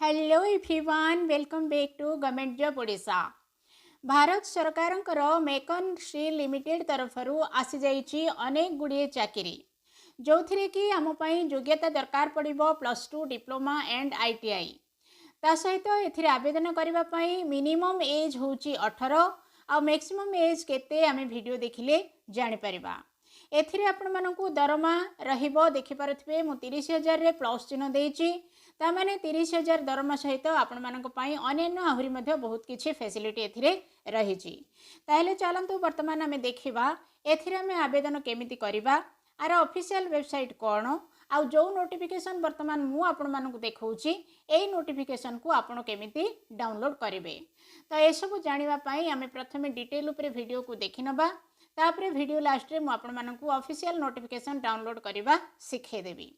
Hello everyone, welcome back to government job Odisha. Bharat सरकारंकर MECON steel limited तरफर आसी जाइए अनेक गुड़िए चाकरी जो थी कि आम योग्यता दरकार पड़ो +2 डिप्लोमा एंड आईटीआई। ता सहित ए आवेदन करने मिनिमम एज हूँ 18 आ मैक्सिमम एज केते आम वीडियो देखिले जापर। एथिरे आपण मानकु दरमा रहिबो देखिपारुथिबे मु 30,000 रे प्लस चिन्ह देइछि। ता माने 30,000 दरमा सहित आपण मानक पई अन्य आहुरी मध्ये बहुत किछि फैसिलिटी एथिरे रहिछि। ताहेले चलंतु वर्तमान आमे देखिबा एथिरे आमे आवेदन केमिति करिबा, आर ऑफिशियल वेबसाइट कोन, आ जो नोटिफिकेशन वर्तमान मु आपण मानकु देखौछि एई नोटिफिकेशन को आपण केमिति डाउनलोड करिवे। तो ए सब जानिबा पई आमे प्रथमे डिटेल ऊपर वीडियो को देखिनबा, तापरे वीडियो लास्ट रे मु आपण मानकु ऑफिशियल नोटिफिकेशन डाउनलोड करबा सिखे देबी।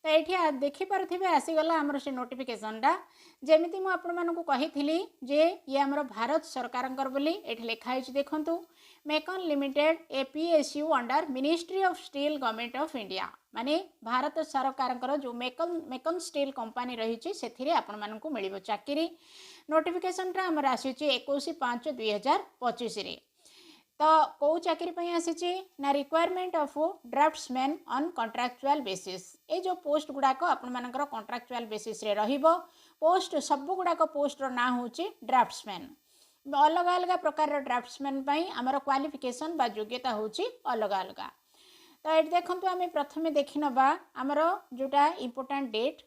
तो ये देखिपे आसीगला आमर से नोटिफिकेशनटा जमीती मुझे आपण मानक कही जे ये आमर भारत सरकार बोली ये लिखाई देखु MECON limited a PSU under ministry of steel government of India, माने भारत सरकार जो मेकन स्टील कंपनी रही से आपण मानक मिल चाकरी। नोटिफिकेशनटा आमर आसी 21/5/2025। तो कौ चाकरी आसी ना requirement of draughtsman on contractual basis. ये जो पोस्ट गुड़ाक आपण मानकर कॉन्ट्रैक्चुअल बेसिस रे रहिबो। पोस्ट सब गुड़ाक पोस्टर ना होची ड्राफ्ट्समैन। अलग अलग प्रकार ड्राफ्ट्समैन आमर क्वालिफिकेशन बा योग्यता होची अलग अलग। तो ये देखंतु आमे प्रथमे देखिनबा आमर जोटा इंपोर्टेंट डेट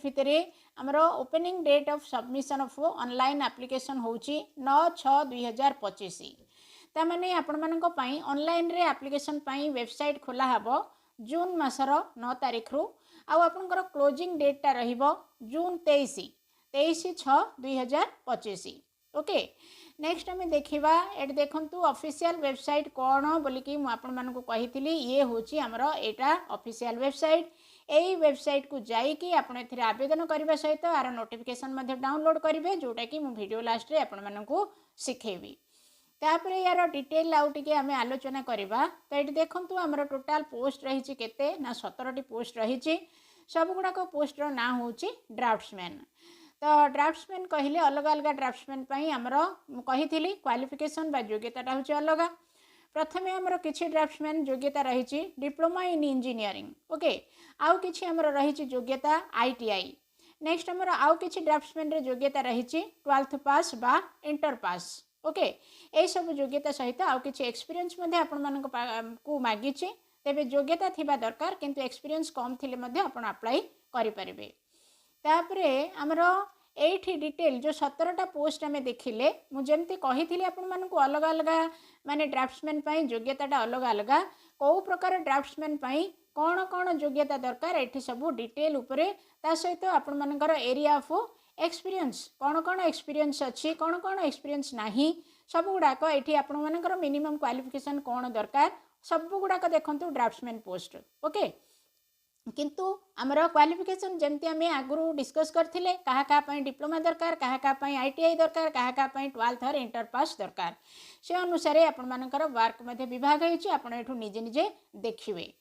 भितर आमर opening date of submission of online application होची 9/6/2025। तामाने आपण मानक पई ऑनलाइन रे एप्लिकेशन पई वेबसाइट खोला हबो जून मासर 9 तारिख रु। आ आपनकर क्लोजिंग डेटा रहिबो जून 23/6/2025। ओके, नेक्स्ट आम देखा ये देखु ऑफिशियल वेबसाइट कौन बोलिकी आपण मानक कही ये हूँ आमर एटा ऑफिशियल वेबसाइट। यही वेबसाइट को जाइए आप आवेदन करने सहित आर नोटिफिकेशन डाउनलोड करेंगे जोटा कि मुझे वीडियो लास्ट रे आपण मानक शिखेबी। तापर यार डिटेल आउ टिके आमे आलोचना करवा। तो ये देखु आमर टोटाल पोस्ट रही केते ना 17टी पोस्ट रही। सब गुड़ाक पोस्टर ना हूँ ड्राफ्ट्समैन। तो ड्राफ्ट्समैन कहले अलग अलग ड्राफ्ट्समैन आमर कही क्वालिफिकेशन बा योग्यता हूँ अलग। प्रथमे आमर किछि ड्राफ्ट्समैन योग्यता रही डिप्लोमा इन इंजीनियरिंग। ओके, आउ किछि आमर रही योग्यता आईटीआई। नेक्स्ट आमर आउ किछि ड्राफ्ट्समैन रे योग्यता रही 12th पास बा इंटर पास। ओके, ये सब योग्यता सहित आउ किछि एक्सपीरियंस आपण मानक को मागी। तेबे योग्यता थिबा दरकार किंतु एक्सपीरियंस कम थिले मध्ये आपण अप्लाई करि परिबे। तापरे आमर एठी डिटेल जो 17टा पोस्ट आमे देखिले मुझे कही आपण मानक अलग अलग माने ड्राफ्ट्समैन पई योग्यताटा अलग अलग कौ प्रकार ड्राफ्ट्समैन पई कौन कौन योग्यता दरकार एठी सब डिटेल उपरे ता सहित आपण मानकर एरिया ऑफ एक्सपीरियंस कौन एक्सपीरियंस अच्छी कौन एक्सपीरियंस नाही सब गुड़ाक एठी आपण मानकर मिनिमम क्वालिफिकेशन कौन दरकार सब गुड़ाक देखंतु ड्राफ्ट्समैन पोस्ट। ओके, किंतु आमर क्वालिफिकेशन जमती आम आगु डिस्कस करथिले कहा कहा डिप्लोमा दरकार कहा आईटीआई दरकार कहा 12th और इंटर पास दरकार से अनुसार आपण मानकर वर्क मध्य विभाग होइछि आपण एठु निजे निजे देखिबे।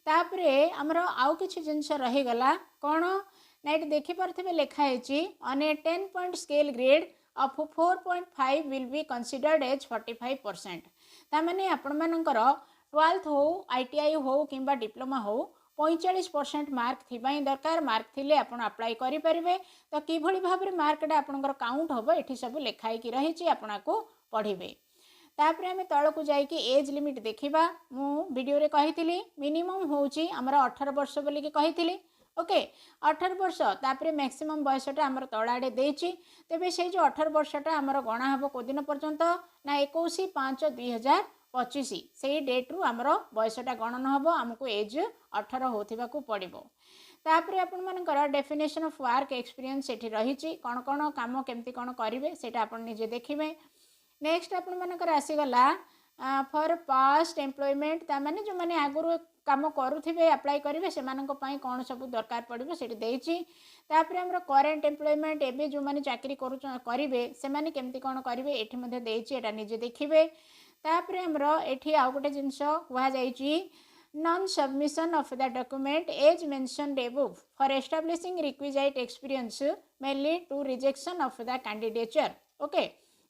तापरे आमर आउ किछि जिंस रहीगला कौन ना ये देखिपे लिखाई on a 10-point scale grade of 4.5 will be considered as 45%। तामाने आपण मानकर 12th हो आईटीआई हो किंबा डिप्लोमा हो 45% मार्क थी दरकार। मार्क थिले आपण अप्लाई करि परिबे। तो किभଳି भाबरे मार्कटा आपनकर काउंट होबो एठी सब लिखाई की रही आपण को पढ़िबे। तापरे आमे तळ को जाई कि एज लिमिट देखिबा। मु वीडियो रे कहितली मिनिमम होउची हमर 18 वर्ष बोली कि कहितली। ओके, 18 वर्ष तापरे मैक्सिमम बयसटा हमर तळाडे देछि। तेबे से जो 18 वर्षटा हमर गणा हबो को दिन पर्यंत ना 21/5/2025 से डेट रु आमर बयसटा गणन हम आमको एज 18 होथिबा को पड़िबो। तापरे आपण मानकर डेफिनेशन ऑफ वर्क एक्सपीरियंस एठी रही कौन कौन काम केमती कौन करेंगे से आपण निजे देखिबे। नेक्स्ट आपण मानकर आसीगला फॉर पास्ट एम्प्लॉयमेंट तामाने जो माने आगुरु काम करुथिबे अप्लाई करेंगे से कौन सब दरकार पड़ो से देछि। तापरे हमर करेंट एम्प्लॉयमेंट एबे जो माने चाकरी करेंगे से माने केमती कौन करेंगे एठी मध्ये देछि एटा निजे देखिबे। तापरे हमर एठी आउ गोटे जिंस कुहा जाइछि non submission of the document as mentioned above for establishing requisite experience may lead to rejection of the candidature. Okay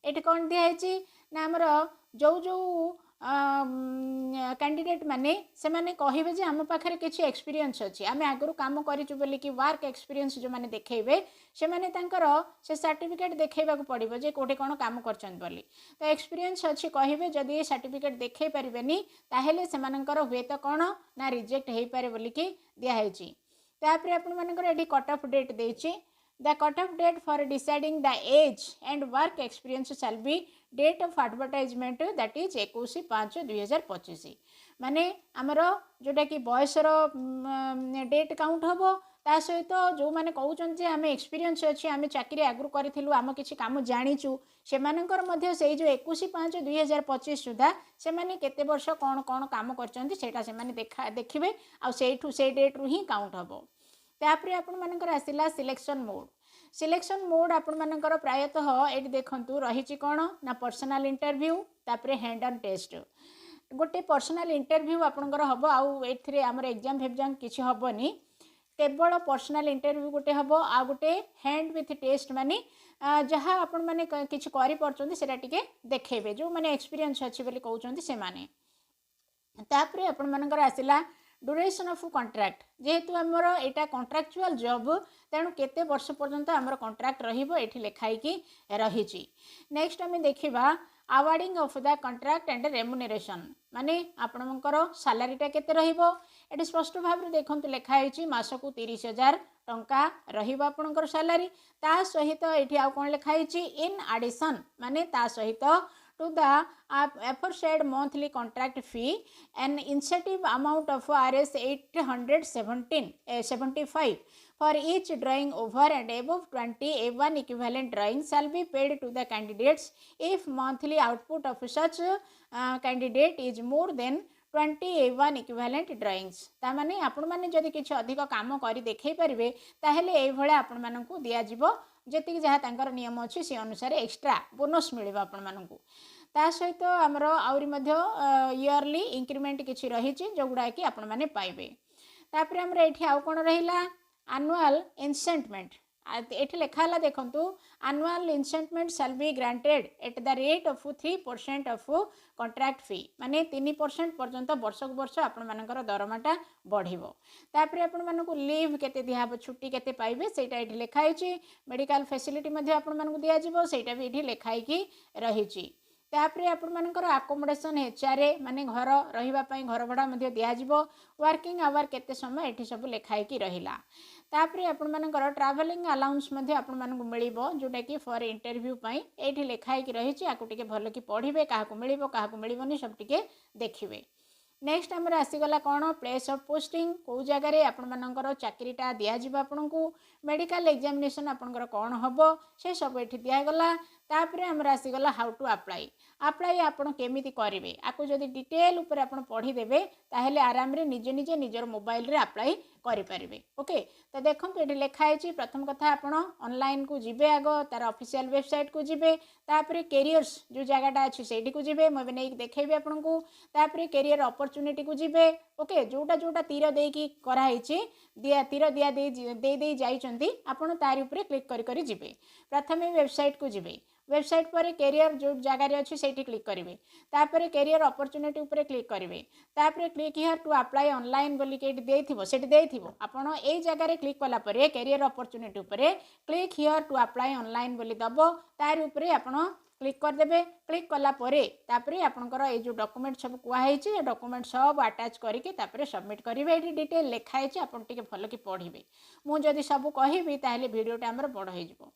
ये कौन दिखाई ना आमर जो जो कैंडिडेट माने से माने कहिबे जे हम पाखरे किछि एक्सपीरियंस अछि आमे आगरु काम करिछु बोली कि वर्क एक्सपीरियंस जो माने देखेबे से माने तांकर से सर्टिफिकेट देखेबा को पड़िबो जे कोठे कोन काम करछन बोली तो एक्सपीरियंस अछि कहिबे जदि ये सर्टिफिकेट देखे परिबेनी ताहेले से मानकर हुए तो कोन ना रिजेक्ट हेई पारे बोली कि दिया हेछि तापरे आपण मानकर एडी कट ऑफ डेट देछि The cut-off date for deciding the age and work experience shall be date of advertisement that is 21/5/2025 माने आमर जोटा कि बयसर डेट काउंट हम ता सहित जो मैंने कहउछन जे आमे एक्सपीरियंस अछि आमे चाकरी आगु करिथिलु आम किछि काम जानिचु सेमानकर मध्य सेई जो 21/5/2025 सुधा से माने केते वर्ष कोन कोन काम करचंती सेटा से माने देखिबे आ सेठु से डेट रु ही काउंट हबो तापरे आपण मानकर आसिला सिलेक्शन मोड आपण मानकर प्रायतः एटी देखंतु रहिछि कोन ना पर्सनल इंटरव्यू तापरे हैंड ऑन टेस्ट गोटे पर्सनल इंटरव्यू आपणकर हबो आउ एथिरे हमर एग्जाम फेग्जाम किछि हबोनी केवल पर्सनल इंटरव्यू गोटे हबो आ गोटे हैंड विथ टेस्ट माने जहाँ आपण माने किछि करि परचोंती सेटा टिके देखेबे जो माने एक्सपीरियंस अछि बोली कहउचोंती से माने तापरे आपण मानकर आसिला ड्यूरेशन ऑफ कॉन्ट्रैक्ट जेहेतु आमर एटा कॉन्ट्रैक्चुअल जॉब तेणु केते वर्ष पर्यंत आमर कॉन्ट्रैक्ट रहिबो एठी लेखाई कि रहिछि नेक्स्ट आमे देखिबा awarding of the contract and remuneration माने आपणकर सैलरीटा केते रहिबो एठी स्पष्ट भाव रे देखंतु लेखाई छि मासकु 30,000 टंका रहिबो आपणकर सैलरी ता सहित एठी आ कोन लेखाई छि इन एडिशन माने ता सहित to the aforesaid monthly contract fee an incentive amount of Rs 875 for each drawing over and above 20 A1 equivalent drawings shall be paid to the candidates if monthly output of such candidate is more than 20 A1 equivalent drawings ता माने आपण माने जदि किछि अधिक काम करी देखै परिबे ताहेले एई भळे आपण मानकु दिया जिवो जेतिक जहाँ तांकर नियम अच्छी से अनुसार एक्सट्रा बोनस मिल आपण मानकु ता सहित आमर आउरी मध्य इयरली इंक्रीमेंट किछि रहिछि जोगुडा कि आपण माने पाइबे तापरे हमर एठी आउ कोन रहिला एनुअल इंसेंटमेंट एठी लेखाला देखंतु annual increment shall be granted at the rate of 3% of contract fee माने 3% पर्यंत वर्ष वर्ष आपण मानकर दरमाटा बढ़िबो तापरे आपण मानकु लीव केते दिहाबो छुट्टी केते पाइबे सेटा एठी लेखाई छि मेडिकल फैसिलिटी मध्ये आपण मानकु दिया जिवो सेटा भी एठी लेखाई कि रहिछि तापरे आपण मानकर अकोमोडेशन एचआरए माने घर रहिबा पई घर भड़ा मध्ये दिया जिवो वर्किंग आवर केते समय एठी सब लेखाई कि रहिला तापरे आपण मानकर ट्रैवलिंग अलाउंस मध्ये आपण मानकु मिलिबो जोटा कि फॉर इंटरव्यू पई एठी लेखाई कि रहिछि आकु टिके भलो कि पढिबे काहाकु मिलिबो काहाकु मिलिबोनी सब टिके देखिबे नेक्स्ट आमर आसीगला कौन प्लेस ऑफ पोस्टिंग कौ जगार आपर चाकरीटा दिज्व आपण को मेडिकल एग्जामिनेशन आपंकर कौन हम से सब ये दिगला तापर आमर आसीगला हाउ टू अप्लाई अप्लाई आपड़ केमी करेंगे आपको जब डिटेल उपर आप पढ़ीदेवे ताहले आराम रे निजे निजे निजर मोबाइल रे अप्लाई करें ओके तो देखो ये लिखाई प्रथम कथा आपण ऑनलाइन को जीवे आग तार ऑफिशियल वेबसाइट को जीवे तापर कैरियर्स जो जगहटा अच्छी से को जीवे मुझे नहीं देखेबी आपन को तापर कैरियर अपॉर्चुनिटी को जीवे ओके जोटा जोटा तीर देकी कराई दिया तीर दिया दे जाइछंती आपण तारि ऊपर क्लिक करी जीवे प्रथम वेबसाइट को जीवे वेबसाइट पर कैरियर जो जगार अच्छी से क्लिक करेंगे तापर कैरियर अपॉर्चुनिटी ऊपर क्लिक करेंगे तापर click here to apply online बोली के देथिबो आपण ए जगह क्लिक कला परे कैरियर अपॉर्चुनिटी ऊपर click here to apply online बोली दबो तार ऊपर आपण क्लिक करदेवे क्लिक कला परे तापर आपनकर ए जो डॉक्यूमेंट सब कुआई डॉक्यूमेंट सब अटैच करके तापर सबमिट करेंगे ये डिटेल लिखाई आपन टिके भल कि पढ़े मुझे सब कहबी ताहले वीडियोटा हमर बड़ हो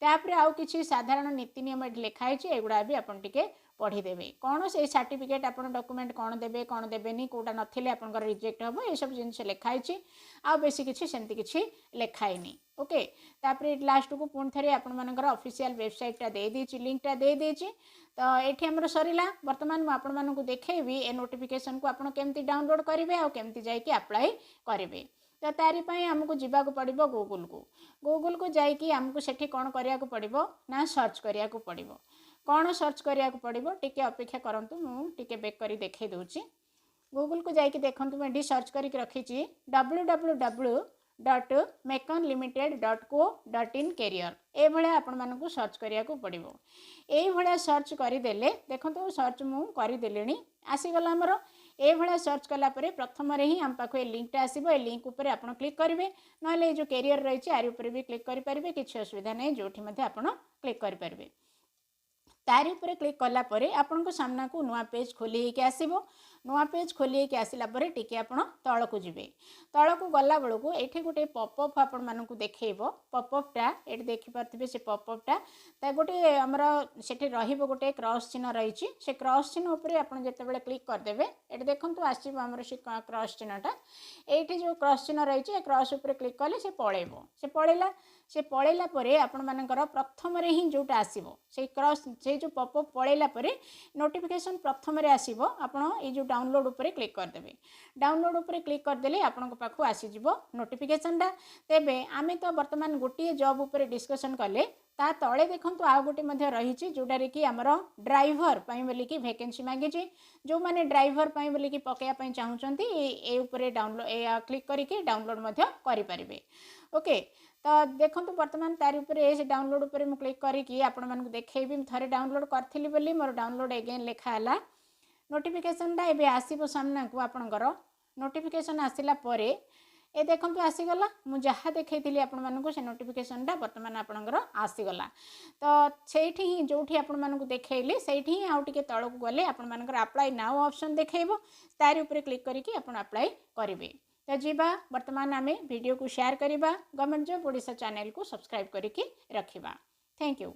तापर आउ किसी साधारण नीति नियम ये लिखाई एगुड़ा भी आपन टिके पढ़ीदेवे कौन से सर्टिफिकेट आप डॉक्यूमेंट कौन देवे कौन देवेनि कौटा नथिले आपनकर रिजेक्ट हम ये सब जिन लिखाई आ बेसी किसी सेमती किसी लिखाईनी ओके तापर लास्ट को पुणी थे आपर ऑफिशियल वेबसाइटा देदेची लिंकटा देदेची तो ये आमर सरला बर्तमान मुझे देखेबी ए नोटिफिकेशन को आप केमती डाउनलोड करेंगे आउ केमती जाइए अप्लाई करेंगे तो तारिपाई आमको जावाक पड़ो गूगल को जाइए आमको सेठी कौन करिया को पड़ो ना सर्च करिया को पड़ो कौन सर्च करिया को पड़ो टिके अपेक्षा करंतु मु टिके बैक करी देखे दूची गूगल को जाइए देखो मुझे सर्च करके रखी www.meconlimited.co.in कैरियर ये आपण मानक सर्च करिया को पड़ो ये सर्च करदेले देखो सर्च मु करदेली आसीगला आमर ये सर्च कलापर प्रथम ही आम पाख लिंकटा आसो लिंक उपर आप क्लिक करेंगे ना जो कैरियर रही आर उपर भी क्लिक करेंगे किसी असुविधा नहीं जो आप क्लिक करेंगे तारी ऊपर क्लिक कला परे आपण को सामना को नुआ पेज खोली के आसीबो नुआ पेज खोली के आसिला परे टिके आपण तळ को जिवे तळ को गला बेल को एठी गोटे पॉपअप आपण मानन को देखेइबो पॉपअप टा एठी देखि परथिबे से पॉपअप टा ता गोटे हमर सेठी रहिबो गोटे क्रॉस चिन्ह रहिछि से क्रॉस चिन्ह ऊपर आपण जते बेले क्लिक कर देबे एठी देखंतु आसीबो हमर से क्रॉस चिन्ह टा एठी जो क्रॉस चिन्ह रहिछि ए क्रॉस ऊपर क्लिक कले से पळेबो से पळेला परे आपण मानकर प्रथम रे ही जोटा आसीबो से क्रॉस से जो पॉपअप पळेला परे नोटिफिकेशन प्रथम रे आसीबो आपण ए जो डाउनलोड ऊपर क्लिक कर देबे डाउनलोड ऊपर क्लिक कर देले आपण को पाखु आसी जिवो नोटिफिकेशन टा तेबे आमे तो वर्तमान गोटे जॉब ऊपर डिस्कशन कले ता तळे देखंतु आ गोटे मध्ये रहिछि जोडारे कि हमर ड्राइवर पई बोली कि वैकेंसी मागिछि जो माने ड्राइवर पई बोली कि पकेया पई चाहुचंती ए ऊपर डाउनलोड ए क्लिक करिके डाउनलोड मध्ये करि परिबे ओके तो देखो बर्तमान तार उपर डाउनलोड उपर मु क्लिक करी आपण मानक देखैबी थरे डाउनलोड करथिली बोली मोर डाउनलोड अगेन लिखा हला नोटिफिकेशन टा एबे आसीबो सामना को आपणकर नोटिफिकेशन आसिला परे ए देखंतु आसीगला मु जहाँ देखैथिली आपण मानक से नोटिफिकेशन टा वर्तमान आपणकर आसीगला तो सेठी ही जोठी आपण मानक देखैली सेठी ही आउ टिके तळक गले आपण मानकर अप्लाई नाउ ऑप्शन देखैबो तार उपर क्लिक करिकि आपण अप्लाई करिवे तो जीवा वर्तमान आमे वीडियो को शेयर करिबा गवर्नमेंट जॉब ओडिशा चैनल को सब्सक्राइब करिकि रखिबा थैंक यू।